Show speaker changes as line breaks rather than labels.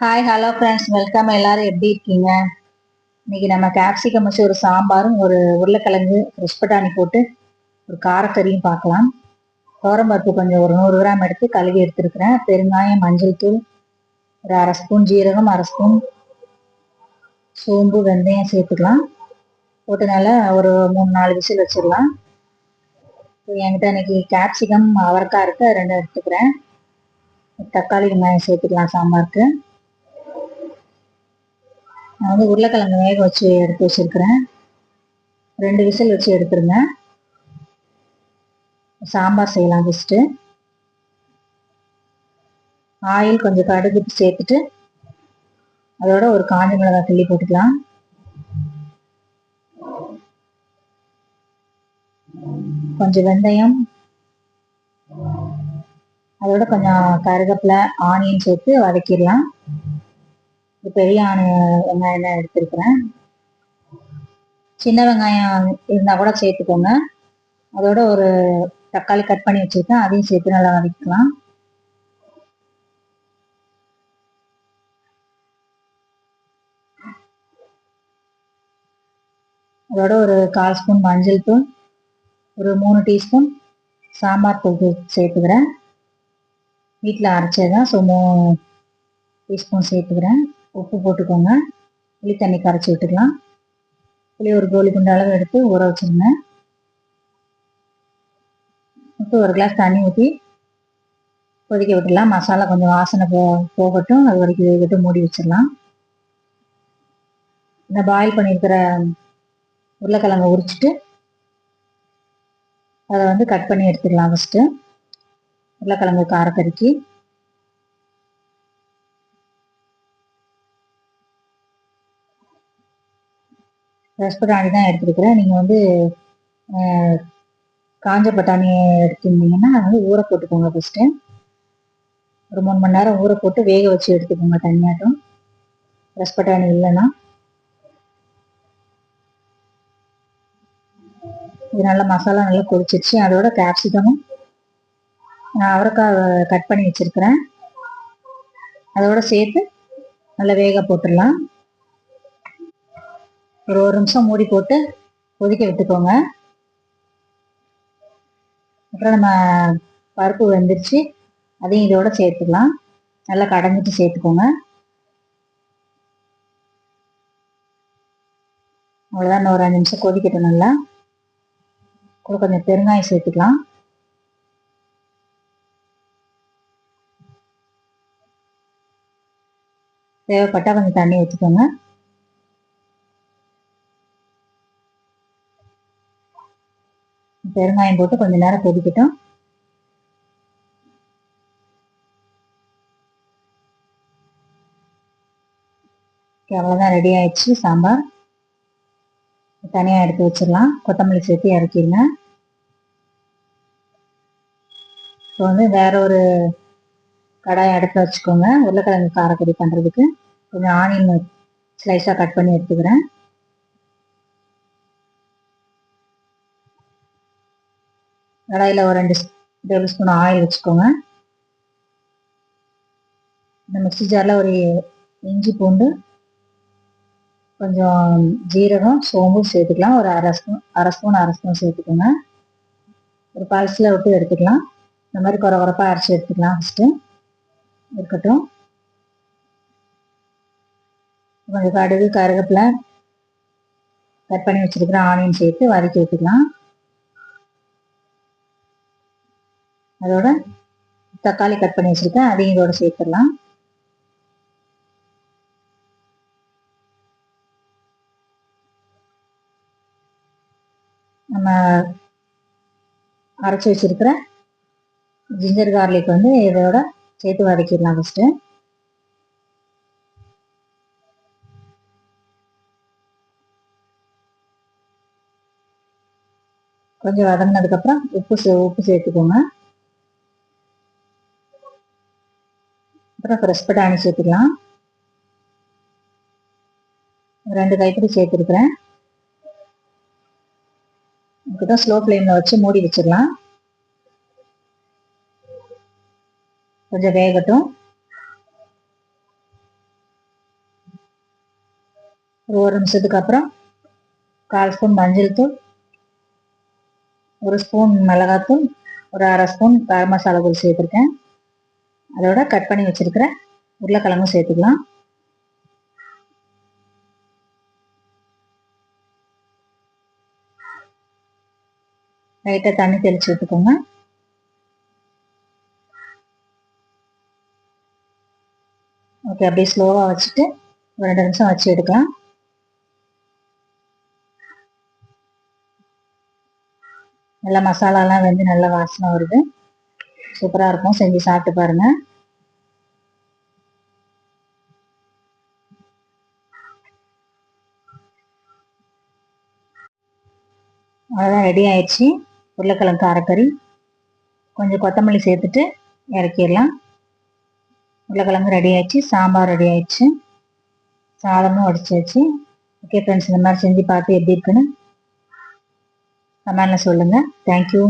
Hi hello friends, welcome. எல்லாரும் எப்படி இருக்கீங்க? இன்னைக்கு நம்ம கேப்சிகம் வச்சு ஒரு சாம்பாரும் ஒரு உருளைக்கிழங்கு ஃப்ரெஷ் பட்டாணி போட்டு ஒரு காரக்கறியும் பார்க்கலாம். பருப்பு கொஞ்சம் ஒரு 100 கிராம் எடுத்து கழுவி எடுத்துருக்கிறேன். பெருங்காயம், மஞ்சள் தூள், ஒரு அரை ஸ்பூன் ஜீரகம், அரை ஸ்பூன் சோம்பு, வெந்தயம் சேர்த்துக்கலாம். போட்டு நல்லா ஒரு 3-4 விசில் வச்சிடலாம். என்கிட்ட இன்னைக்கு கேப்சிகம், அவரைக்காய் இருக்கு, 2 எடுத்துக்கிறேன். தக்காளி, வெங்காயம் சேர்த்துக்கலாம் சாம்பாருக்கு. நான் வந்து உருளைக்கிழங்கு வேக வச்சு எடுத்து வச்சிருக்கிறேன். 2 விசில் வச்சு எடுத்துருங்க. சாம்பார் செய்யலாம். ஃபஸ்ட்டு ஆயில் கொஞ்சம் கடுகு சேர்த்துட்டு அதோட ஒரு காஞ்ச மிளகாய் கிள்ளி போட்டுக்கலாம். கொஞ்சம் வெந்தயம், அதோட கொஞ்சம் கருவேப்பிலை, ஆனியன் சேர்த்து வதக்கிடலாம். பெரிய வெங்காயம் தான் எடுத்துருக்கிறேன். சின்ன வெங்காயம் இருந்தால் கூட சேர்த்துக்கோங்க. அதோட ஒரு தக்காளி கட் பண்ணி வச்சுருக்கேன், அதையும் சேர்த்து நல்லா வதக்கிக்கலாம். அதோட ஒரு 1/4 ஸ்பூன் மஞ்சள் தூள், ஒரு 3 டீஸ்பூன் சாம்பார் தூள் சேர்த்துக்கிறேன். வீட்டில் அரைச்சதான், ஸோ 3 டீஸ்பூன் சேர்த்துக்கிறேன். உப்பு போட்டுக்கோங்க. புளி தண்ணி கரைச்சி விட்டுக்கலாம். புளி ஒரு கோலி குண்டு அளவு எடுத்து ஊற வச்சுருங்க. ஒரு கிளாஸ் தண்ணி ஊற்றி கொதிக்க விட்டுடலாம். மசாலா கொஞ்சம் வாசனை போகட்டும், அது வரைக்கும் வேகட்டு மூடி வச்சிடலாம். இந்த பாயில் பண்ணியிருக்கிற உருளைக்கிழங்கு உரிச்சிட்டு அதை வந்து கட் பண்ணி எடுத்துக்கலாம். ஃபஸ்ட்டு உருளைக்கிழங்கு காரக்கறிக்கு ஃப்ரெஷ் பட்டாணி தான் எடுத்துருக்கிறேன். நீங்கள் வந்து காஞ்ச பட்டாணி எடுத்துருந்தீங்கன்னா அதை வந்து ஊற போட்டுக்கோங்க. ஃபஸ்ட்டு ஒரு 3 மணி நேரம் ஊற போட்டு வேக வச்சு எடுத்துக்கோங்க தனியாட்டும். ஃப்ரெஷ் பட்டாணி இல்லைன்னா இது நல்லா மசாலா நல்லா கொதிச்சிருச்சு. அதோட கேப்சிகமும் அவரைக்காய் கட் பண்ணி வச்சிருக்கிறேன், அதோட சேர்த்து நல்லா வேக போட்டுடலாம். ஒரு 1 நிமிஷம் மூடி போட்டு கொதிக்க விட்டுக்கோங்க. அப்புறம் நம்ம பருப்பு வெந்துருச்சு, அதையும் இதோட சேர்த்துக்கலாம். நல்லா கடைஞ்சிட்டு சேர்த்துக்கோங்க. அவ்வளோதான். இன்னும் ஒரு 5 நிமிஷம் கொதிக்கட்டும். நல்லா கூட கொஞ்சம் பெருங்காயம் சேர்த்துக்கலாம். தேவைப்பட்டால் கொஞ்சம் தண்ணி ஊற்றிக்கோங்க. பெருங்காயம் போட்டு கொஞ்சம் நேரம் கொதிக்கட்டும். அவ்வளோதான், ரெடி ஆயிடுச்சு சாம்பார். தனியாக எடுத்து வச்சிடலாம். கொத்தமல்லி சேர்த்து இறக்கிடுங்க. இப்போ வந்து வேற ஒரு கடாயை அடுப்பில் வச்சுக்கோங்க. உருளைக்கிழங்கு காரக்கறி பண்ணுறதுக்கு கொஞ்சம் ஆனியன் ஸ்லைஸாக கட் பண்ணி எடுத்துக்கிறேன். கடாயில் ஒரு 2 டேபிள் ஸ்பூன் ஆயில் வச்சுக்கோங்க. இந்த மிக்ஸி ஜாரில் ஒரு இஞ்சி, பூண்டு, கொஞ்சம் ஜீரகம், சோம்பு சேர்த்துக்கலாம். ஒரு அரை ஸ்பூன் சேர்த்துக்கோங்க. ஒரு பல்ஸில் விட்டு எடுத்துக்கலாம். இந்த மாதிரி குறப்பாக அரைச்சி எடுத்துக்கலாம். ஃபஸ்ட்டு இருக்கட்டும். கொஞ்சம் கடுகு, கருவேப்பிலை, கட் பண்ணி வச்சிருக்கிற ஆனியன் சேர்த்து வதக்கி விட்டுக்கலாம். அதோட தக்காளி கட் பண்ணி வச்சிருக்கேன், அதையும் இதோட சேர்த்துடலாம். நம்ம அரைச்சி வச்சிருக்கிற ஜிஞ்சர் கார்லிக் வந்து இதோட சேர்த்து வதக்கிடலாம். ஃபஸ்ட்டு கொஞ்சம் வதங்கினதுக்கப்புறம் உப்பு சேர்த்துக்கோங்க. அப்புறம் ஃப்ரெஷ் பட்டாணி சேர்த்துக்கலாம். 2 கைப்பிடி சேர்த்துருக்குறேன். இதுதான் ஸ்லோ ஃப்ளேமில் வச்சு மூடி வச்சிடலாம். கொஞ்சம் வேகட்டும். ஒரு நிமிஷத்துக்கு அப்புறம் 1/4 ஸ்பூன் மஞ்சள் தூள், 1 ஸ்பூன் மிளகாத்தூள், ஒரு 1/2 ஸ்பூன் கரம் மசாலா தூள் சேர்த்துருக்கேன். அதோட கட் பண்ணி வச்சிருக்கிற உருளைக்கிழங்கும் சேர்த்துக்கலாம். லைட்டாக தண்ணி தெளிச்சு விட்டுக்கோங்க. ஓகே, அப்படியே ஸ்லோவாக வச்சுட்டு ஒரு 2 நிமிஷம் வச்சு எடுக்கலாம். நல்லா மசாலாலாம் வந்து நல்லா வாசனை வருது. சூப்பராக இருக்கும். செஞ்சு சாப்பிட்டு பாருங்க. அவ்வளோதான், ரெடி ஆயிடுச்சு உருளைக்கிழங்கு காரக்கறி. கொஞ்சம் கொத்தமல்லி சேர்த்துட்டு இறக்கிடலாம். உருளைக்கிழங்கு ரெடி ஆயிடுச்சு, சாம்பார் ரெடி ஆயிடுச்சு, சாதமும் வடிச்சாச்சு. ஓகே ஃப்ரெண்ட்ஸ், இந்த மாதிரி செஞ்சு பார்த்து எப்படி இருக்குன்னு கமெண்ட்ல சொல்லுங்கள். தேங்க்யூ.